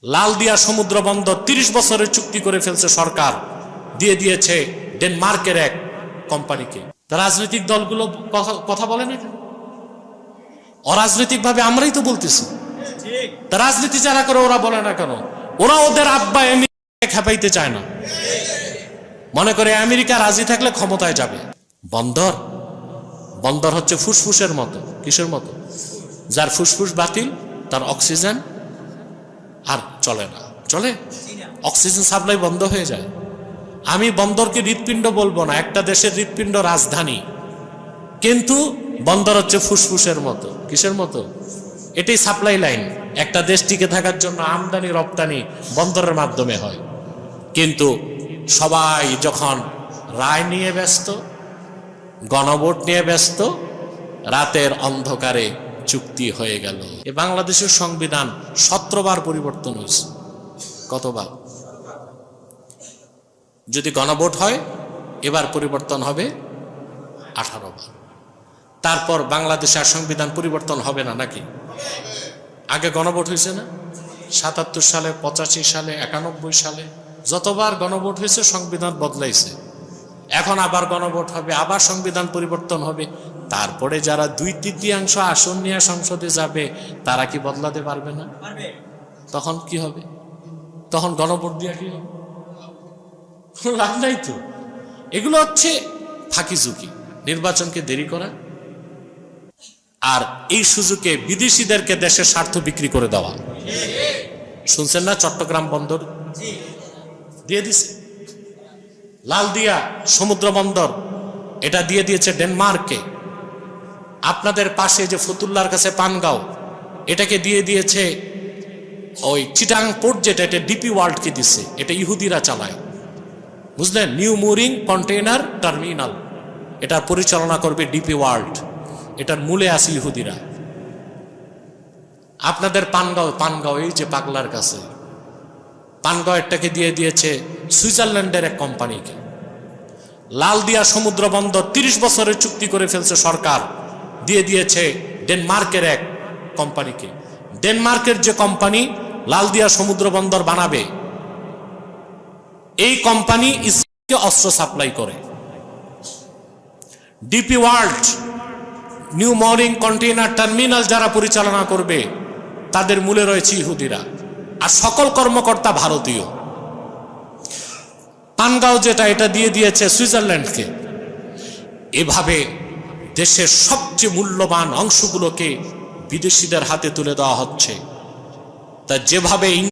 লাল দিয়া সমুদ্র বন্দর 30 বছরের চুক্তি করে ফেলছে সরকার, দিয়ে দিয়েছে ডেনমার্কের এক কোম্পানিকে। রাজনৈতিক দলগুলো কথা বলে না, অরাজনৈতিক ভাবে আমরাই তো বলতেছি। রাজনীতি যারা করে ওরা বলে না কেন? ওরা ওদের আব্বা আমেরিকা খেপাইতে চায় না, মনে করে আমেরিকা রাজি থাকলে ক্ষমতায় যাবে। বন্দর বন্দর হচ্ছে ফুসফুসের মতো। কিসের মতো? যার ফুসফুস বাতিল তার অক্সিজেন আর চলে না, চলে অক্সিজেন সাপ্লাই বন্ধ হয়ে যায়। আমি বন্দরকে হৃৎপিণ্ড বলবো না, একটা দেশের হৃৎপিণ্ড রাজধানী, কিন্তু বন্দর হচ্ছে ফুসফুসের মতো। কিসের মতো? এটাই সাপ্লাই লাইন। একটা দেশ টিকে থাকার জন্য আমদানি রপ্তানি বন্দরের মাধ্যমে হয়। কিন্তু সবাই যখন রায় নিয়ে ব্যস্ত, গণভোট নিয়ে ব্যস্ত, রাতের অন্ধকারে চুক্তি হয়ে গেল। এ বাংলাদেশের সংবিধান 17 বার পরিবর্তন হয়েছে। কতবার? যদি গণভোট হয় এবার পরিবর্তন হবে 18 বার। তারপর বাংলাদেশের সংবিধান পরিবর্তন হবে না নাকি? আগে গণভোট হয়েছে না? 77 সালে, 85 সালে, 91 সালে, যতবার গণভোট হয়েছে সংবিধান বদলাইছে। এখন আবার গণভোট হবে, আবার সংবিধান পরিবর্তন হবে। তারপরে যারা 2/3 আসন নিয়ে সংসদে যাবে তারা কি বদলাতে পারবে না? তখন কি হবে? তখন গণভোট দিয়ে কি হবে? লাভ নাই তো। এগুলো হচ্ছে ফাঁকি ঝুঁকি, নির্বাচনকে দেরি করা, আর এই সুযোগে বিদেশিদেরকে দেশের স্বার্থ বিক্রি করে দেওয়া। শুনছেন না চট্টগ্রাম বন্দর দিয়ে দিছে, লাল দিয়া সমুদ্র বন্দর এটা দিয়ে দিয়েছে ডেনমার্ককে। আপনাদের পাশে যে ফতুল্লার কাছে পানগাঁও, এটাকে দিয়ে দিয়েছে ওই চিটাং পোর্ট, যেটা এটা ডিপি ওয়ার্ল্ডকে দিচ্ছে। এটা ইহুদিরা চালায়, বুঝলেন? নিউ মুরিং কন্টেইনার টার্মিনাল, এটা পরিচালনা করবে ডিপি ওয়ার্ল্ড। এটার মূলে আছে ইহুদিরা। আপনাদের পানগাঁও এই যে পাগলার কাছে, পানগাঁও এটাকে দিয়ে দিয়েছে সুইজারল্যান্ডের এক কোম্পানিকে। লাল দিয়া সমুদ্র বন্দর 30 বছরের চুক্তি করে ফেলছে সরকার, দিয়ে দিয়েছে ডেনমার্কের এক কোম্পানিকে। ডেনমার্কের যে কোম্পানি লাল দিয়া সমুদ্র বন্দর বানাবে, এই কোম্পানি ইসরায়েলকে অস্ত্র সাপ্লাই করে। DP world, new mooring container terminal যারা পরিচালনা করবে তাদের মূলে রয়েছে ইহুদিরা, আর সকল কর্মকর্তা ভারতীয়। পানগাঁও যেটা, এটা দিয়ে দিয়েছে সুইজারল্যান্ডকে। এভাবে দেশের সবচেয়ে মূল্যবান অংশগুলোকে বিদেশিদের হাতে তুলে দেওয়া হচ্ছে। তা যেভাবে